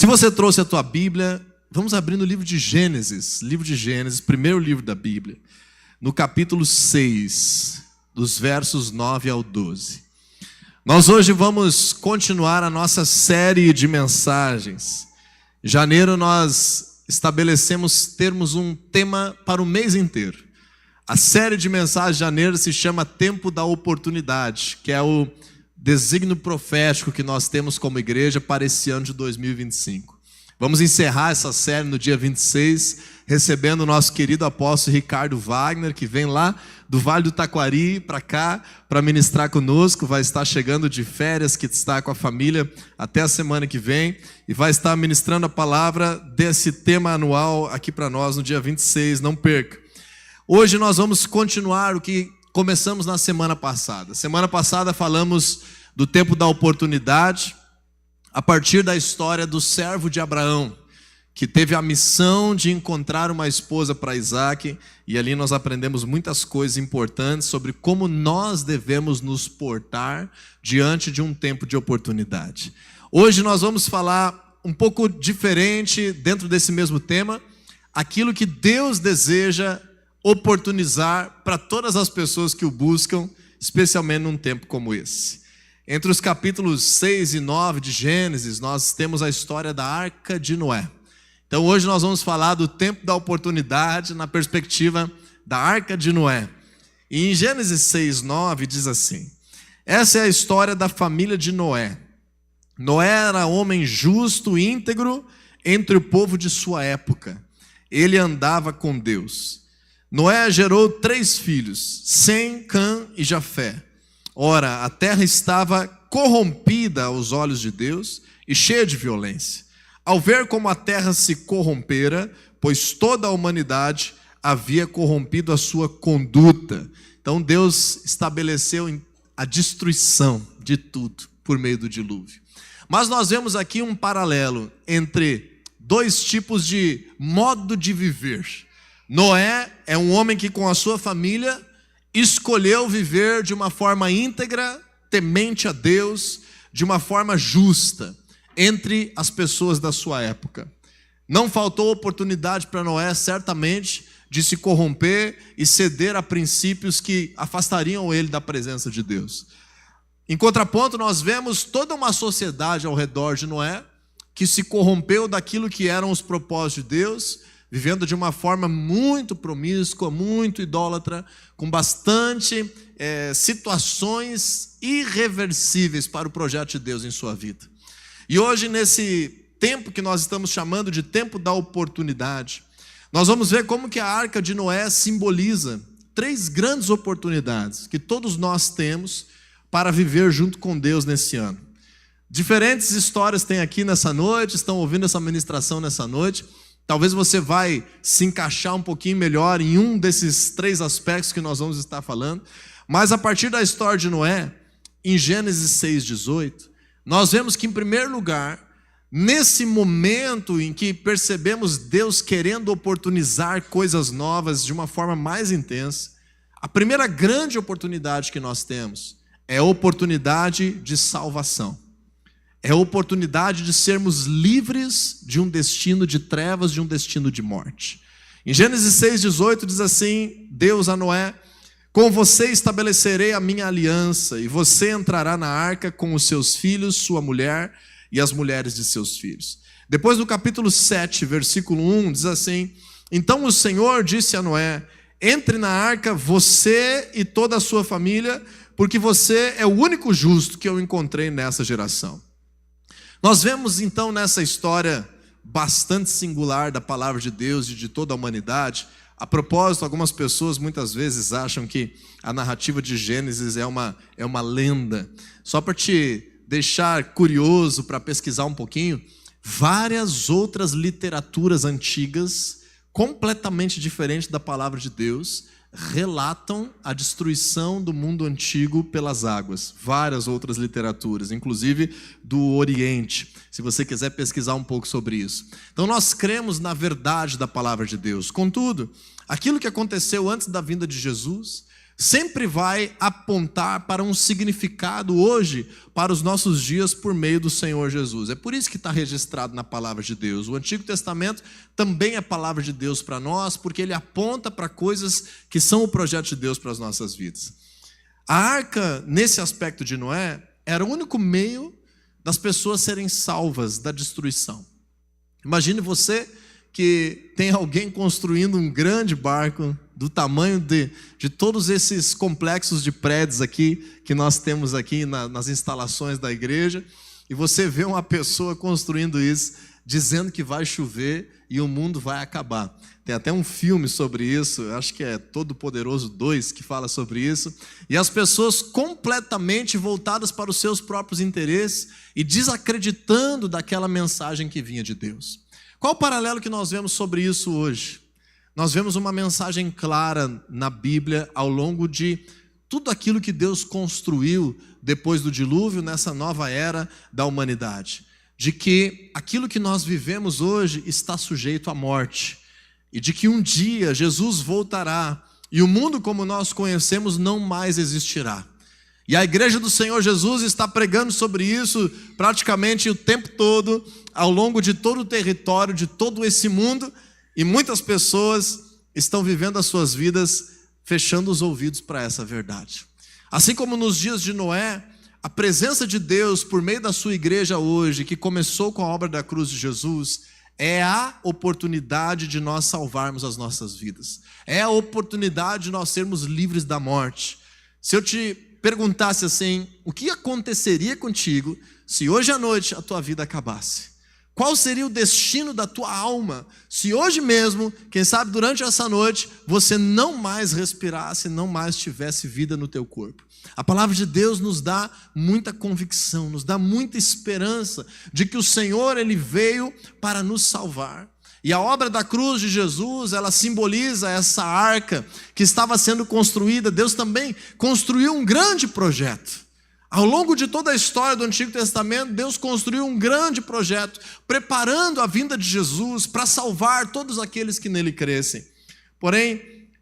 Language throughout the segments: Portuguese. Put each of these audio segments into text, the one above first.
Se você trouxe a tua Bíblia, vamos abrir no livro de Gênesis, primeiro livro da Bíblia, no capítulo 6, dos versos 9 ao 12. Nós hoje vamos continuar a nossa série de mensagens. Em janeiro nós termos um tema para o mês inteiro. A série de mensagens de janeiro se chama Tempo da Oportunidade, que é o desígnio profético que nós temos como igreja para esse ano de 2025. Vamos encerrar essa série no dia 26, recebendo o nosso querido apóstolo Ricardo Wagner, que vem lá do Vale do Taquari para cá, para ministrar conosco. Vai estar chegando de férias, que está com a família até a semana que vem, e vai estar ministrando a palavra desse tema anual aqui para nós no dia 26, não perca. Hoje nós vamos continuar o que começamos na semana passada. Semana passada falamos do tempo da oportunidade, a partir da história do servo de Abraão, que teve a missão de encontrar uma esposa para Isaac, e ali nós aprendemos muitas coisas importantes sobre como nós devemos nos portar diante de um tempo de oportunidade. Hoje nós vamos falar um pouco diferente, dentro desse mesmo tema, aquilo que Deus deseja oportunizar para todas as pessoas que o buscam, especialmente num tempo como esse. Entre os capítulos 6 e 9 de Gênesis, nós temos a história da Arca de Noé. Então hoje nós vamos falar do tempo da oportunidade na perspectiva da Arca de Noé. E em Gênesis 6, 9 diz assim: essa é a história da família de Noé. Noé era homem justo e íntegro entre o povo de sua época. Ele andava com Deus. Noé gerou 3 filhos, Sem, Cã e Jafé. Ora, a terra estava corrompida aos olhos de Deus e cheia de violência. Ao ver como a terra se corrompera, pois toda a humanidade havia corrompido a sua conduta. Então Deus estabeleceu a destruição de tudo por meio do dilúvio. Mas nós vemos aqui um paralelo entre 2 tipos de modo de viver. Noé é um homem que com a sua família escolheu viver de uma forma íntegra, temente a Deus, de uma forma justa, entre as pessoas da sua época. Não faltou oportunidade para Noé, certamente, de se corromper e ceder a princípios que afastariam ele da presença de Deus. Em contraponto, nós vemos toda uma sociedade ao redor de Noé, que se corrompeu daquilo que eram os propósitos de Deus, vivendo de uma forma muito promíscua, muito idólatra, com bastante situações irreversíveis para o projeto de Deus em sua vida. E hoje, nesse tempo que nós estamos chamando de tempo da oportunidade, nós vamos ver como que a Arca de Noé simboliza 3 grandes oportunidades que todos nós temos para viver junto com Deus nesse ano. Diferentes histórias tem aqui nessa noite, estão ouvindo essa ministração nessa noite. Talvez você vai se encaixar um pouquinho melhor em um desses 3 aspectos que nós vamos estar falando. Mas a partir da história de Noé, em Gênesis 6:18, nós vemos que, em primeiro lugar, nesse momento em que percebemos Deus querendo oportunizar coisas novas de uma forma mais intensa, a primeira grande oportunidade que nós temos é a oportunidade de salvação. É a oportunidade de sermos livres de um destino de trevas, de um destino de morte. Em Gênesis 6:18 diz assim, Deus a Noé: com você estabelecerei a minha aliança, e você entrará na arca com os seus filhos, sua mulher e as mulheres de seus filhos. Depois no capítulo 7, versículo 1, diz assim: então o Senhor disse a Noé: entre na arca você e toda a sua família, porque você é o único justo que eu encontrei nessa geração. Nós vemos então nessa história bastante singular da palavra de Deus e de toda a humanidade. A propósito, algumas pessoas muitas vezes acham que a narrativa de Gênesis é uma lenda. Só para te deixar curioso, para pesquisar um pouquinho, várias outras literaturas antigas, completamente diferentes da palavra de Deus, relatam a destruição do mundo antigo pelas águas. Várias outras literaturas, inclusive do Oriente, se você quiser pesquisar um pouco sobre isso. Então nós cremos na verdade da palavra de Deus. Contudo, aquilo que aconteceu antes da vinda de Jesus sempre vai apontar para um significado hoje, para os nossos dias, por meio do Senhor Jesus. É por isso que está registrado na palavra de Deus. O Antigo Testamento também é palavra de Deus para nós, porque ele aponta para coisas que são o projeto de Deus para as nossas vidas. A arca, nesse aspecto de Noé, era o único meio das pessoas serem salvas da destruição. Imagine você que tem alguém construindo um grande barco do tamanho de todos esses complexos de prédios aqui, que nós temos aqui nas instalações da igreja, e você vê uma pessoa construindo isso, dizendo que vai chover e o mundo vai acabar. Tem até um filme sobre isso, acho que é Todo Poderoso 2, que fala sobre isso. E as pessoas completamente voltadas para os seus próprios interesses e desacreditando daquela mensagem que vinha de Deus. Qual o paralelo que nós vemos sobre isso hoje? Nós vemos uma mensagem clara na Bíblia ao longo de tudo aquilo que Deus construiu depois do dilúvio, nessa nova era da humanidade. De que aquilo que nós vivemos hoje está sujeito à morte. E de que um dia Jesus voltará e o mundo como nós conhecemos não mais existirá. E a igreja do Senhor Jesus está pregando sobre isso praticamente o tempo todo, ao longo de todo o território, de todo esse mundo, e muitas pessoas estão vivendo as suas vidas fechando os ouvidos para essa verdade. Assim como nos dias de Noé, a presença de Deus por meio da sua igreja hoje, que começou com a obra da cruz de Jesus, é a oportunidade de nós salvarmos as nossas vidas. É a oportunidade de nós sermos livres da morte. Se eu te perguntasse assim, o que aconteceria contigo se hoje à noite a tua vida acabasse? Qual seria o destino da tua alma se hoje mesmo, quem sabe durante essa noite, você não mais respirasse, não mais tivesse vida no teu corpo? A palavra de Deus nos dá muita convicção, nos dá muita esperança de que o Senhor, Ele veio para nos salvar. E a obra da cruz de Jesus, ela simboliza essa arca que estava sendo construída. Deus também construiu um grande projeto. Ao longo de toda a história do Antigo Testamento, Deus construiu um grande projeto, preparando a vinda de Jesus para salvar todos aqueles que nele crescem. Porém,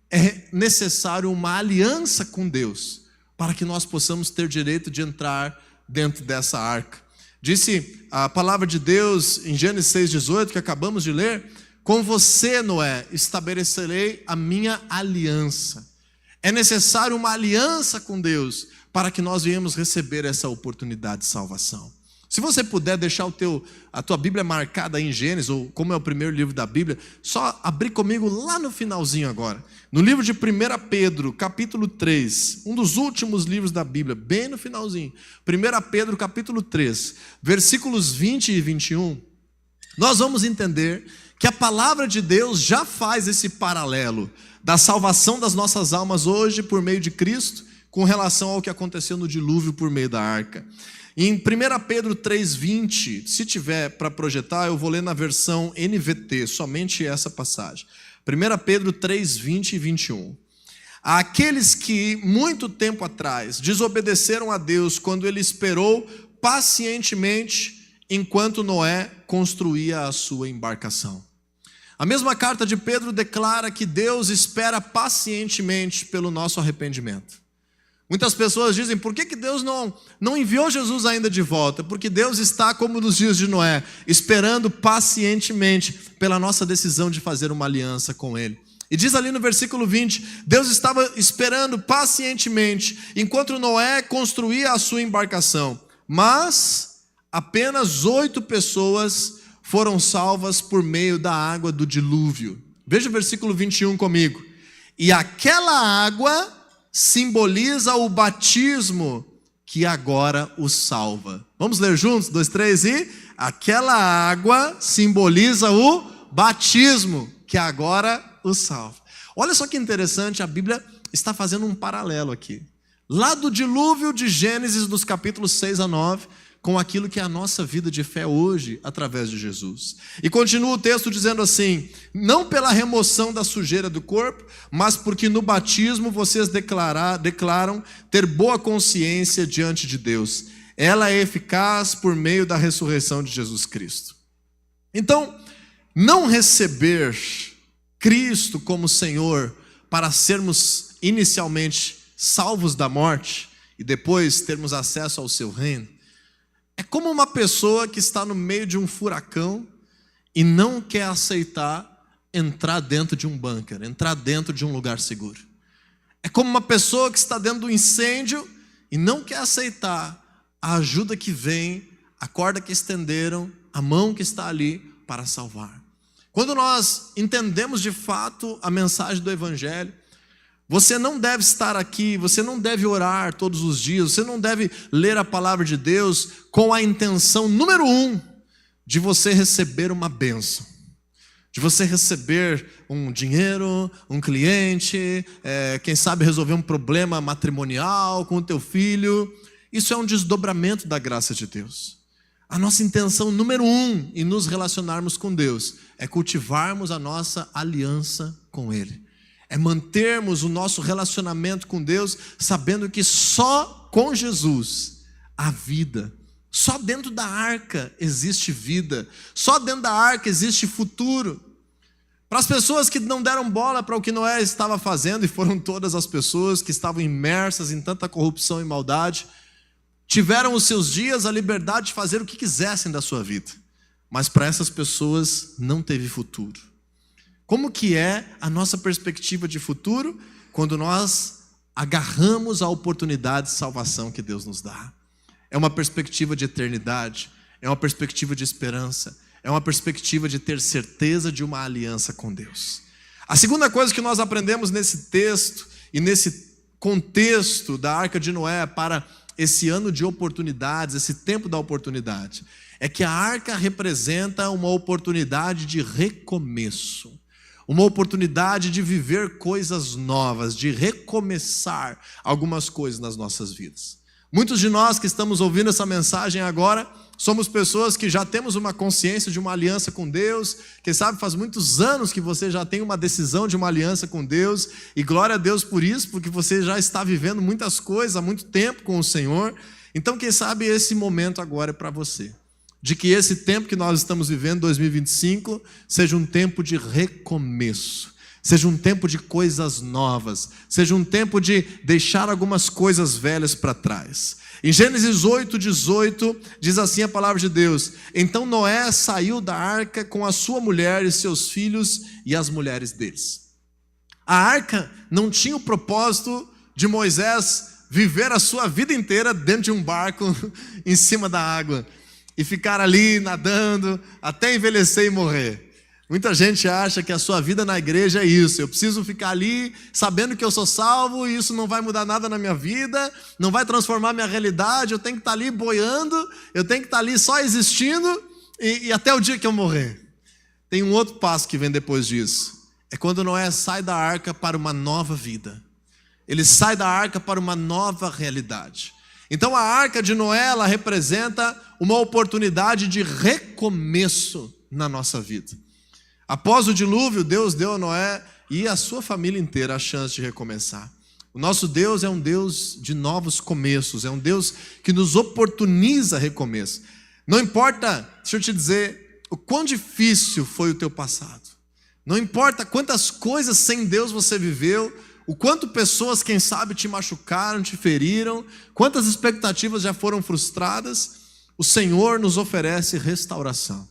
é necessário uma aliança com Deus, para que nós possamos ter direito de entrar dentro dessa arca. Disse a palavra de Deus em Gênesis 6,18, que acabamos de ler: com você, Noé, estabelecerei a minha aliança. É necessário uma aliança com Deus, para que nós venhamos receber essa oportunidade de salvação. Se você puder deixar a tua Bíblia marcada aí em Gênesis, ou como é o primeiro livro da Bíblia, só abrir comigo lá no finalzinho agora. No livro de 1 Pedro, capítulo 3, um dos últimos livros da Bíblia, bem no finalzinho. 1 Pedro, capítulo 3, versículos 20 e 21. Nós vamos entender que a palavra de Deus já faz esse paralelo da salvação das nossas almas hoje por meio de Cristo, com relação ao que aconteceu no dilúvio por meio da arca. Em 1 Pedro 3,20, se tiver para projetar, eu vou ler na versão NVT, somente essa passagem. 1 Pedro 3:20 e 21. Aqueles que muito tempo atrás desobedeceram a Deus quando Ele esperou pacientemente enquanto Noé construía a sua embarcação. A mesma carta de Pedro declara que Deus espera pacientemente pelo nosso arrependimento. Muitas pessoas dizem, por que Deus não enviou Jesus ainda de volta? Porque Deus está, como nos dias de Noé, esperando pacientemente pela nossa decisão de fazer uma aliança com Ele. E diz ali no versículo 20, Deus estava esperando pacientemente, enquanto Noé construía a sua embarcação. Mas apenas 8 pessoas foram salvas por meio da água do dilúvio. Veja o versículo 21 comigo. E aquela água simboliza o batismo que agora os salva. Vamos ler juntos? 2, 3 e... Aquela água simboliza o batismo que agora os salva. Olha só que interessante, a Bíblia está fazendo um paralelo aqui. Lá do dilúvio de Gênesis, dos capítulos 6 a 9, com aquilo que é a nossa vida de fé hoje, através de Jesus. E continua o texto dizendo assim: não pela remoção da sujeira do corpo, mas porque no batismo vocês declaram ter boa consciência diante de Deus. Ela é eficaz por meio da ressurreição de Jesus Cristo. Então, não receber Cristo como Senhor para sermos inicialmente salvos da morte e depois termos acesso ao seu reino, é como uma pessoa que está no meio de um furacão e não quer aceitar entrar dentro de um bunker, entrar dentro de um lugar seguro. É como uma pessoa que está dentro do incêndio e não quer aceitar a ajuda que vem, a corda que estenderam, a mão que está ali para salvar. Quando nós entendemos de fato a mensagem do Evangelho, você não deve estar aqui, você não deve orar todos os dias, você não deve ler a palavra de Deus com a intenção, número 1, de você receber uma bênção, de você receber um dinheiro, um cliente, quem sabe resolver um problema matrimonial com o teu filho. Isso é um desdobramento da graça de Deus. A nossa intenção número 1 em nos relacionarmos com Deus é cultivarmos a nossa aliança com Ele. É mantermos o nosso relacionamento com Deus, sabendo que só com Jesus há vida. Só dentro da arca existe vida. Só dentro da arca existe futuro. Para as pessoas que não deram bola para o que Noé estava fazendo, e foram todas as pessoas que estavam imersas em tanta corrupção e maldade, tiveram os seus dias a liberdade de fazer o que quisessem da sua vida. Mas para essas pessoas não teve futuro. Como que é a nossa perspectiva de futuro quando nós agarramos a oportunidade de salvação que Deus nos dá? É uma perspectiva de eternidade, é uma perspectiva de esperança, é uma perspectiva de ter certeza de uma aliança com Deus. A segunda coisa que nós aprendemos nesse texto e nesse contexto da Arca de Noé para esse ano de oportunidades, esse tempo da oportunidade, é que a arca representa uma oportunidade de recomeço, uma oportunidade de viver coisas novas, de recomeçar algumas coisas nas nossas vidas. Muitos de nós que estamos ouvindo essa mensagem agora, somos pessoas que já temos uma consciência de uma aliança com Deus. Quem sabe faz muitos anos que você já tem uma decisão de uma aliança com Deus, e glória a Deus por isso, porque você já está vivendo muitas coisas há muito tempo com o Senhor. Então quem sabe esse momento agora é para você, de que esse tempo que nós estamos vivendo, 2025, seja um tempo de recomeço, seja um tempo de coisas novas, seja um tempo de deixar algumas coisas velhas para trás. Em Gênesis 8:18, diz assim a palavra de Deus: então Noé saiu da arca com a sua mulher e seus filhos e as mulheres deles. A arca não tinha o propósito de Moisés viver a sua vida inteira dentro de um barco em cima da água e ficar ali nadando até envelhecer e morrer. Muita gente acha que a sua vida na igreja é isso. Eu preciso ficar ali sabendo que eu sou salvo e isso não vai mudar nada na minha vida, não vai transformar minha realidade. Eu tenho que estar ali boiando, eu tenho que estar ali só existindo e até o dia que eu morrer. Tem um outro passo que vem depois disso. É quando Noé sai da arca para uma nova vida. Ele sai da arca para uma nova realidade. Então a arca de Noé, ela representa uma oportunidade de recomeço na nossa vida. Após o dilúvio, Deus deu a Noé e a sua família inteira a chance de recomeçar. O nosso Deus é um Deus de novos começos, é um Deus que nos oportuniza recomeço. Não importa, deixa eu te dizer, o quão difícil foi o teu passado. Não importa quantas coisas sem Deus você viveu, o quanto pessoas, quem sabe, te machucaram, te feriram, quantas expectativas já foram frustradas, o Senhor nos oferece restauração.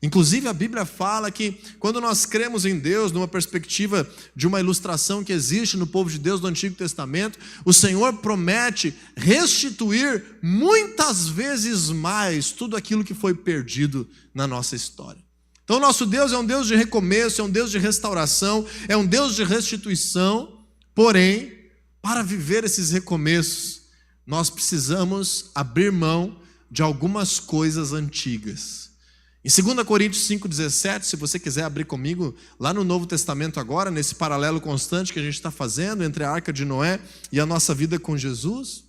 Inclusive a Bíblia fala que quando nós cremos em Deus, numa perspectiva de uma ilustração que existe no povo de Deus do Antigo Testamento, o Senhor promete restituir muitas vezes mais tudo aquilo que foi perdido na nossa história. Então o nosso Deus é um Deus de recomeço, é um Deus de restauração, é um Deus de restituição, porém, para viver esses recomeços, nós precisamos abrir mão de algumas coisas antigas. Em 2 Coríntios 5,17, se você quiser abrir comigo, lá no Novo Testamento agora, nesse paralelo constante que a gente está fazendo entre a Arca de Noé e a nossa vida com Jesus,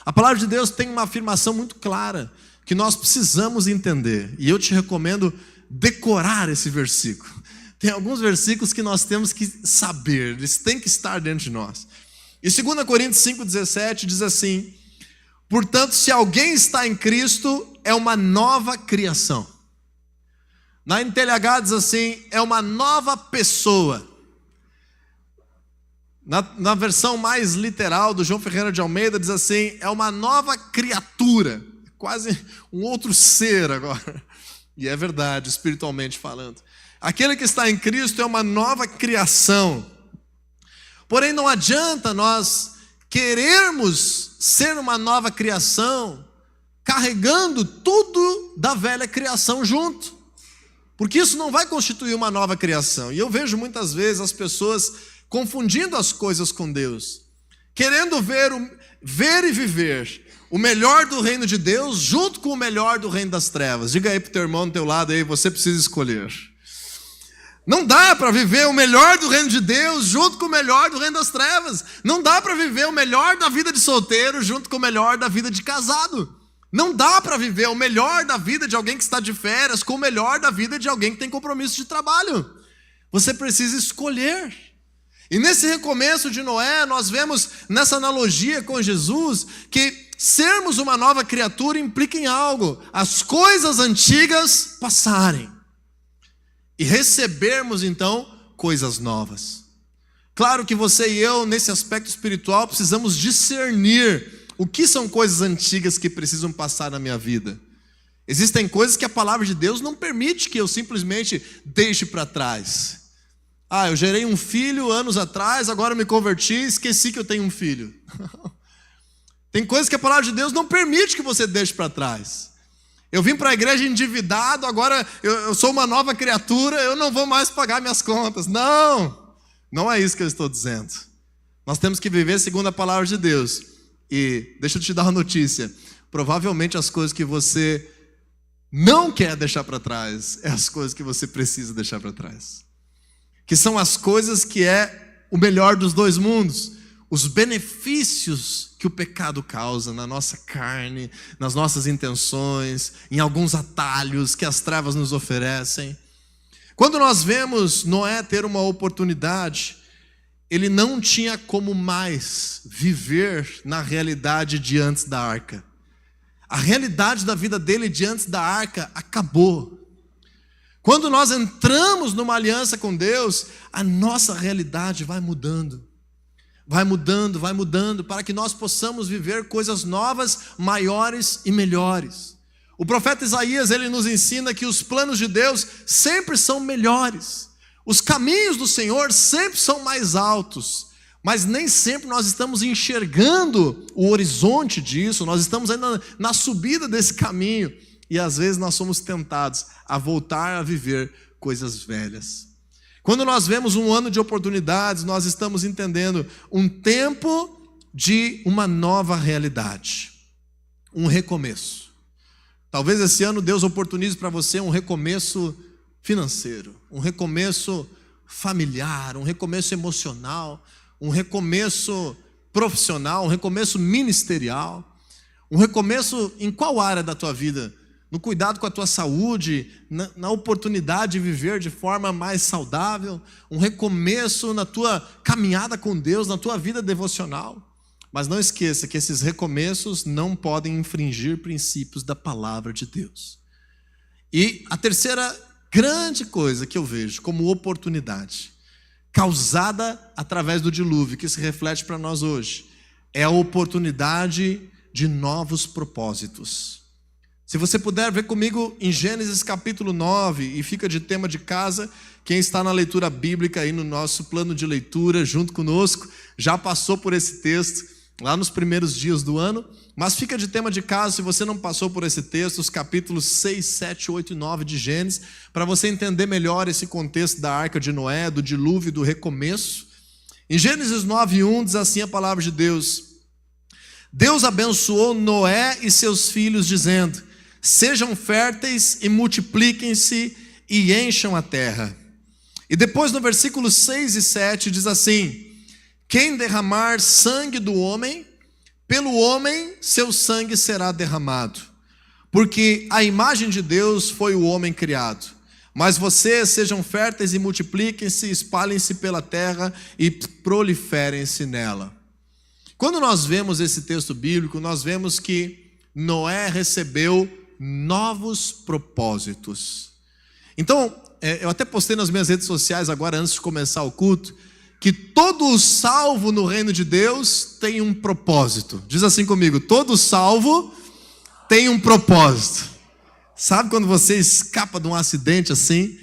a palavra de Deus tem uma afirmação muito clara, que nós precisamos entender, e eu te recomendo decorar esse versículo. Tem alguns versículos que nós temos que saber, eles têm que estar dentro de nós. E 2 Coríntios 5,17 diz assim: portanto, se alguém está em Cristo, é uma nova criação. Na NTLH diz assim: é uma nova pessoa. Na versão mais literal do João Ferreira de Almeida, diz assim: é uma nova criatura, quase um outro ser agora. E é verdade, espiritualmente falando. Aquele que está em Cristo é uma nova criação. Porém, não adianta nós querermos ser uma nova criação carregando tudo da velha criação junto, porque isso não vai constituir uma nova criação. E eu vejo muitas vezes as pessoas confundindo as coisas com Deus, querendo ver e viver o melhor do reino de Deus junto com o melhor do reino das trevas. Diga aí para o teu irmão do teu lado aí: você precisa escolher. Não dá para viver o melhor do reino de Deus junto com o melhor do reino das trevas. Não dá para viver o melhor da vida de solteiro junto com o melhor da vida de casado. Não dá para viver o melhor da vida de alguém que está de férias com o melhor da vida de alguém que tem compromisso de trabalho. Você precisa escolher. E nesse recomeço de Noé, nós vemos nessa analogia com Jesus que sermos uma nova criatura implica em algo: as coisas antigas passarem e recebermos então coisas novas. Claro que você e eu, nesse aspecto espiritual, precisamos discernir o que são coisas antigas que precisam passar na minha vida. Existem coisas que a palavra de Deus não permite que eu simplesmente deixe para trás. Eu gerei um filho anos atrás, agora eu me converti e esqueci que eu tenho um filho. Tem coisas que a palavra de Deus não permite que você deixe para trás. Eu vim para a igreja endividado, agora eu sou uma nova criatura, eu não vou mais pagar minhas contas. Não é isso que eu estou dizendo. Nós temos que viver segundo a palavra de Deus. E deixa eu te dar uma notícia: provavelmente as coisas que você não quer deixar para trás é as coisas que você precisa deixar para trás, que são as coisas que é o melhor dos dois mundos. Os benefícios que o pecado causa na nossa carne, nas nossas intenções, em alguns atalhos que as trevas nos oferecem. Quando nós vemos Noé ter uma oportunidade, ele não tinha como mais viver na realidade de antes da arca. A realidade da vida dele de antes da arca acabou. Quando nós entramos numa aliança com Deus, a nossa realidade vai mudando. Vai mudando, para que nós possamos viver coisas novas, maiores e melhores. O profeta Isaías, ele nos ensina que os planos de Deus sempre são melhores. Os caminhos do Senhor sempre são mais altos, mas nem sempre nós estamos enxergando o horizonte disso, nós estamos ainda na subida desse caminho, e às vezes nós somos tentados a voltar a viver coisas velhas. Quando nós vemos um ano de oportunidades, nós estamos entendendo um tempo de uma nova realidade, um recomeço. Talvez esse ano Deus oportunize para você um recomeço financeiro, um recomeço familiar, um recomeço emocional, um recomeço profissional, um recomeço ministerial, um recomeço em qual área da tua vida? No cuidado com a tua saúde, na oportunidade de viver de forma mais saudável, um recomeço na tua caminhada com Deus, na tua vida devocional. Mas não esqueça que esses recomeços não podem infringir princípios da palavra de Deus. E a terceira grande coisa que eu vejo como oportunidade, causada através do dilúvio, que se reflete para nós hoje, é a oportunidade de novos propósitos. Se você puder ver comigo em Gênesis capítulo 9, e fica de tema de casa, quem está na leitura bíblica aí no nosso plano de leitura junto conosco, já passou por esse texto lá nos primeiros dias do ano, mas fica de tema de casa se você não passou por esse texto, os capítulos 6, 7, 8 e 9 de Gênesis, para você entender melhor esse contexto da arca de Noé, do dilúvio e do recomeço. Em Gênesis 9:1 diz assim a palavra de Deus: Deus abençoou Noé e seus filhos dizendo: sejam férteis e multipliquem-se e encham a terra. E depois no versículo 6 e 7 diz assim: quem derramar sangue do homem, pelo homem seu sangue será derramado, porque a imagem de Deus foi o homem criado. Mas vocês sejam férteis e multipliquem-se, espalhem-se pela terra e proliferem-se nela. Quando nós vemos esse texto bíblico, nós vemos que Noé recebeu novos propósitos. Então, eu até postei nas minhas redes sociais agora, antes de começar o culto, que todo salvo no reino de Deus tem um propósito. Diz assim comigo: todo salvo tem um propósito. Sabe quando você escapa de um acidente assim?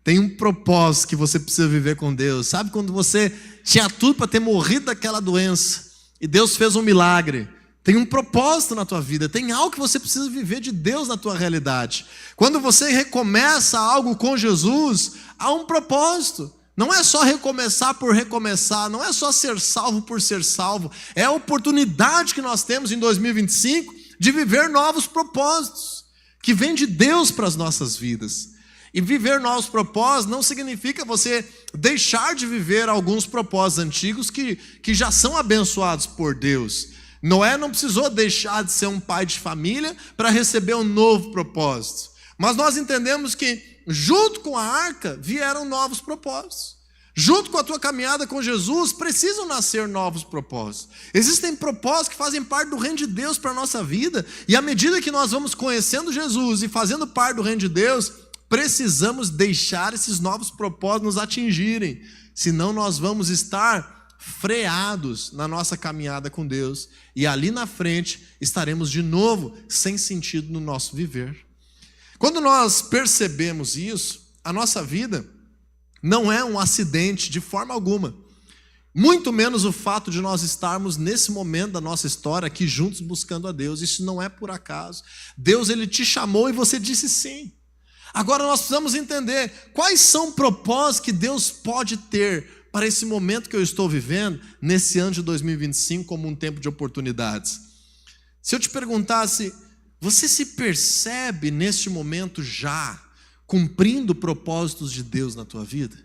Tem um propósito que você precisa viver com Deus. Sabe quando você tinha tudo para ter morrido daquela doença e Deus fez um milagre? Tem um propósito na tua vida, tem algo que você precisa viver de Deus na tua realidade. Quando você recomeça algo com Jesus, há um propósito. Não é só recomeçar por recomeçar, não é só ser salvo por ser salvo. É a oportunidade que nós temos em 2025 de viver novos propósitos, que vêm de Deus para as nossas vidas. E viver novos propósitos não significa você deixar de viver alguns propósitos antigos que já são abençoados por Deus. Noé não precisou deixar de ser um pai de família para receber um novo propósito. Mas nós entendemos que junto com a arca vieram novos propósitos. Junto com a tua caminhada com Jesus, precisam nascer novos propósitos. Existem propósitos que fazem parte do reino de Deus para a nossa vida. E à medida que nós vamos conhecendo Jesus e fazendo parte do reino de Deus, precisamos deixar esses novos propósitos nos atingirem. Senão nós vamos estar freados na nossa caminhada com Deus. E ali na frente estaremos de novo sem sentido no nosso viver. Quando nós percebemos isso, a nossa vida não é um acidente de forma alguma. Muito menos o fato de nós estarmos nesse momento da nossa história aqui juntos buscando a Deus. Isso não é por acaso. Deus, Ele te chamou e você disse sim. Agora nós precisamos entender quais são propósitos que Deus pode ter para esse momento que eu estou vivendo, nesse ano de 2025, como um tempo de oportunidades. Se eu te perguntasse, você se percebe neste momento já cumprindo propósitos de Deus na tua vida?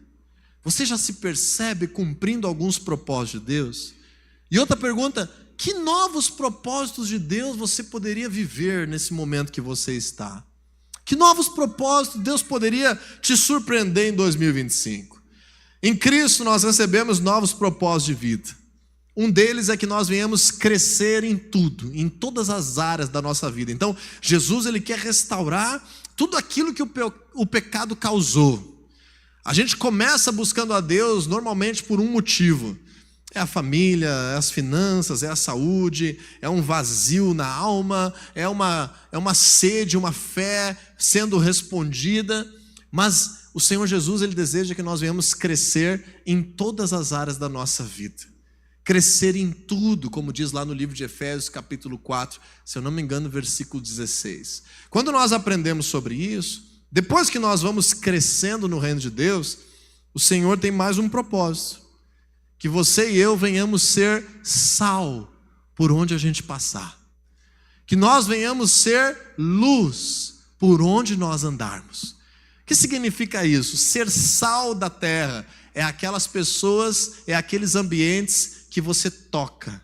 Você já se percebe cumprindo alguns propósitos de Deus? E outra pergunta, que novos propósitos de Deus você poderia viver nesse momento que você está? Que novos propósitos Deus poderia te surpreender em 2025? Em Cristo nós recebemos novos propósitos de vida. Um deles é que nós venhamos crescer em tudo, em todas as áreas da nossa vida. Então, Jesus, Ele quer restaurar tudo aquilo que o pecado causou. A gente começa buscando a Deus normalmente por um motivo. É a família, é as finanças, é a saúde, é um vazio na alma, é uma sede, uma fé sendo respondida. Mas o Senhor Jesus, Ele deseja que nós venhamos crescer em todas as áreas da nossa vida. Crescer em tudo, como diz lá no livro de Efésios, capítulo 4, se eu não me engano, versículo 16. Quando nós aprendemos sobre isso, depois que nós vamos crescendo no reino de Deus, o Senhor tem mais um propósito. Que você e eu venhamos ser sal por onde a gente passar. Que nós venhamos ser luz por onde nós andarmos. O que significa isso? Ser sal da terra é aquelas pessoas, é aqueles ambientes que você toca.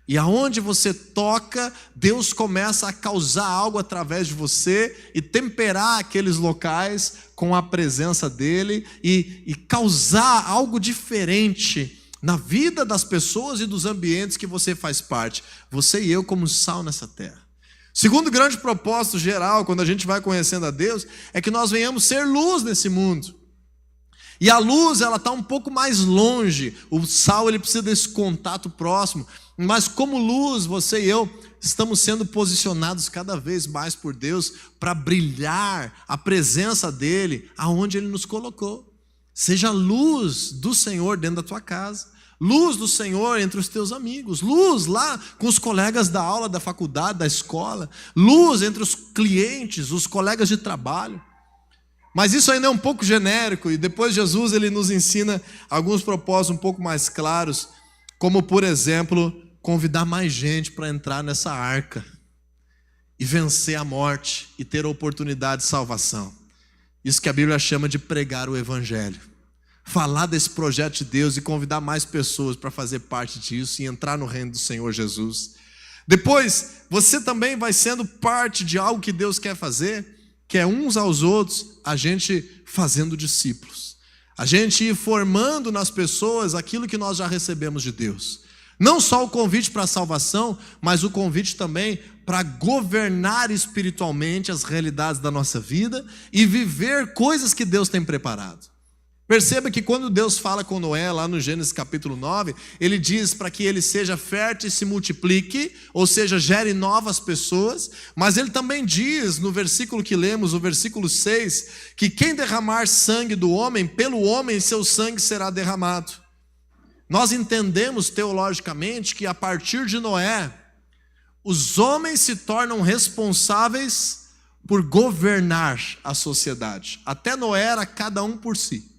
E aonde você toca, Deus começa a causar algo através de você e temperar aqueles locais com a presença dEle e causar algo diferente na vida das pessoas e dos ambientes que você faz parte. Você e eu como sal nessa terra. Segundo grande propósito geral, quando a gente vai conhecendo a Deus, é que nós venhamos ser luz nesse mundo. E a luz, ela está um pouco mais longe. O sal, ele precisa desse contato próximo. Mas como luz, você e eu estamos sendo posicionados cada vez mais por Deus para brilhar a presença dEle aonde Ele nos colocou. Seja luz do Senhor dentro da tua casa. Luz do Senhor entre os teus amigos. Luz lá com os colegas da aula, da faculdade, da escola. Luz entre os clientes, os colegas de trabalho. Mas isso ainda é um pouco genérico. E depois Jesus, Ele nos ensina alguns propósitos um pouco mais claros. Como, por exemplo, convidar mais gente para entrar nessa arca. E vencer a morte e ter a oportunidade de salvação. Isso que a Bíblia chama de pregar o Evangelho. Falar desse projeto de Deus e convidar mais pessoas para fazer parte disso e entrar no reino do Senhor Jesus. Depois, você também vai sendo parte de algo que Deus quer fazer, que é uns aos outros, a gente fazendo discípulos. A gente ir formando nas pessoas aquilo que nós já recebemos de Deus. Não só o convite para a salvação, mas o convite também para governar espiritualmente as realidades da nossa vida e viver coisas que Deus tem preparado. Perceba que quando Deus fala com Noé, lá no Gênesis capítulo 9, ele diz para que ele seja fértil e se multiplique, ou seja, gere novas pessoas, mas ele também diz, no versículo que lemos, o versículo 6, que quem derramar sangue do homem, pelo homem seu sangue será derramado. Nós entendemos teologicamente que a partir de Noé, os homens se tornam responsáveis por governar a sociedade. Até Noé era cada um por si.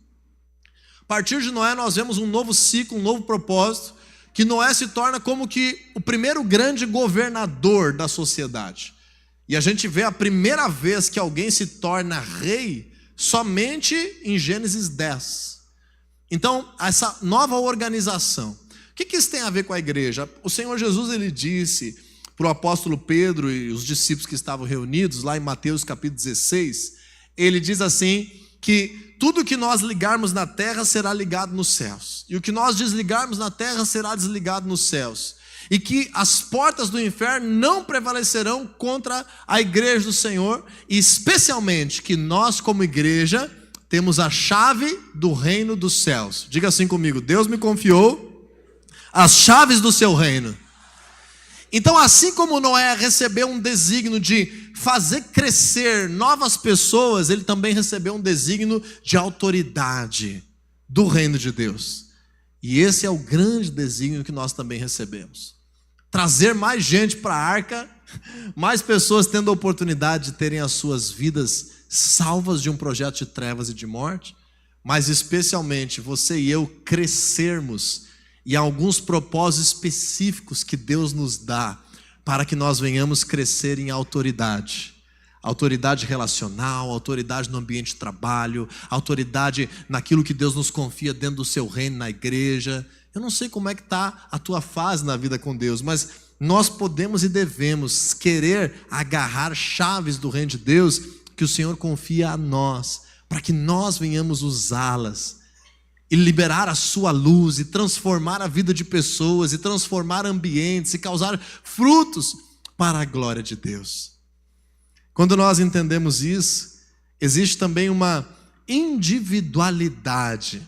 A partir de Noé nós vemos um novo ciclo, um novo propósito, que Noé se torna como que o primeiro grande governador da sociedade. E a gente vê a primeira vez que alguém se torna rei somente em Gênesis 10. Então, essa nova organização. O que isso tem a ver com a igreja? O Senhor Jesus, ele disse para o apóstolo Pedro e os discípulos que estavam reunidos, lá em Mateus capítulo 16, ele diz assim, que tudo que nós ligarmos na terra será ligado nos céus, e o que nós desligarmos na terra será desligado nos céus, e que as portas do inferno não prevalecerão contra a igreja do Senhor, e especialmente que nós como igreja temos a chave do reino dos céus. Diga assim comigo: Deus me confiou as chaves do seu reino. Então, assim como Noé recebeu um desígnio de fazer crescer novas pessoas, ele também recebeu um desígnio de autoridade do reino de Deus. E esse é o grande desígnio que nós também recebemos. Trazer mais gente para a arca, mais pessoas tendo a oportunidade de terem as suas vidas salvas de um projeto de trevas e de morte, mas especialmente você e eu crescermos e alguns propósitos específicos que Deus nos dá para que nós venhamos crescer em autoridade. Autoridade relacional, autoridade no ambiente de trabalho, autoridade naquilo que Deus nos confia dentro do seu reino, na igreja. Eu não sei como é que está a tua fase na vida com Deus, mas nós podemos e devemos querer agarrar chaves do reino de Deus que o Senhor confia a nós, para que nós venhamos usá-las e liberar a sua luz, e transformar a vida de pessoas, e transformar ambientes, e causar frutos para a glória de Deus. Quando nós entendemos isso, existe também uma individualidade.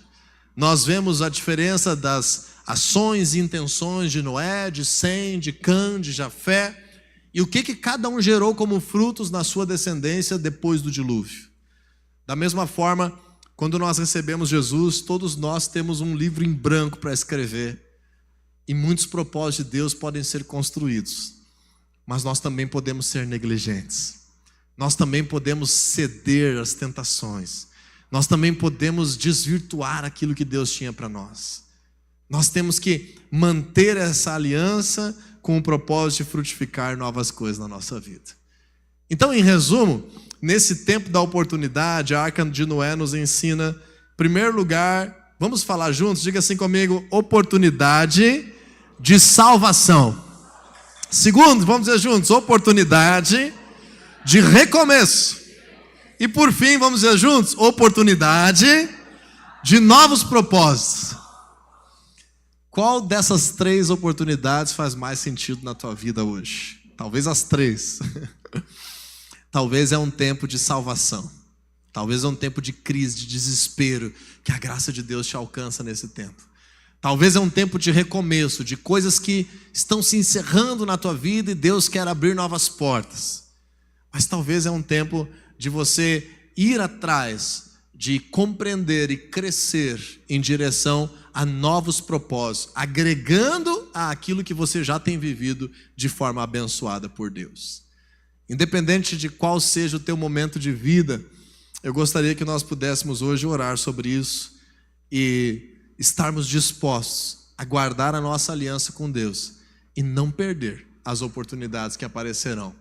Nós vemos a diferença das ações e intenções de Noé, de Sem, de Cã, de Jafé, e o que cada um gerou como frutos na sua descendência depois do dilúvio. Da mesma forma, quando nós recebemos Jesus, todos nós temos um livro em branco para escrever, e muitos propósitos de Deus podem ser construídos, mas nós também podemos ser negligentes, nós também podemos ceder às tentações, nós também podemos desvirtuar aquilo que Deus tinha para nós. Nós temos que manter essa aliança com o propósito de frutificar novas coisas na nossa vida. Então, em resumo, nesse tempo da oportunidade, a arca de Noé nos ensina, em primeiro lugar, vamos falar juntos, diga assim comigo: oportunidade de salvação. Segundo, vamos dizer juntos, oportunidade de recomeço. E por fim, vamos dizer juntos, oportunidade de novos propósitos. Qual dessas três oportunidades faz mais sentido na tua vida hoje? Talvez as três. Talvez é um tempo de salvação. Talvez é um tempo de crise, de desespero, que a graça de Deus te alcança nesse tempo. Talvez é um tempo de recomeço, de coisas que estão se encerrando na tua vida e Deus quer abrir novas portas. Mas talvez é um tempo de você ir atrás, de compreender e crescer em direção a novos propósitos, agregando àquilo que você já tem vivido de forma abençoada por Deus. Independente de qual seja o teu momento de vida, eu gostaria que nós pudéssemos hoje orar sobre isso e estarmos dispostos a guardar a nossa aliança com Deus e não perder as oportunidades que aparecerão.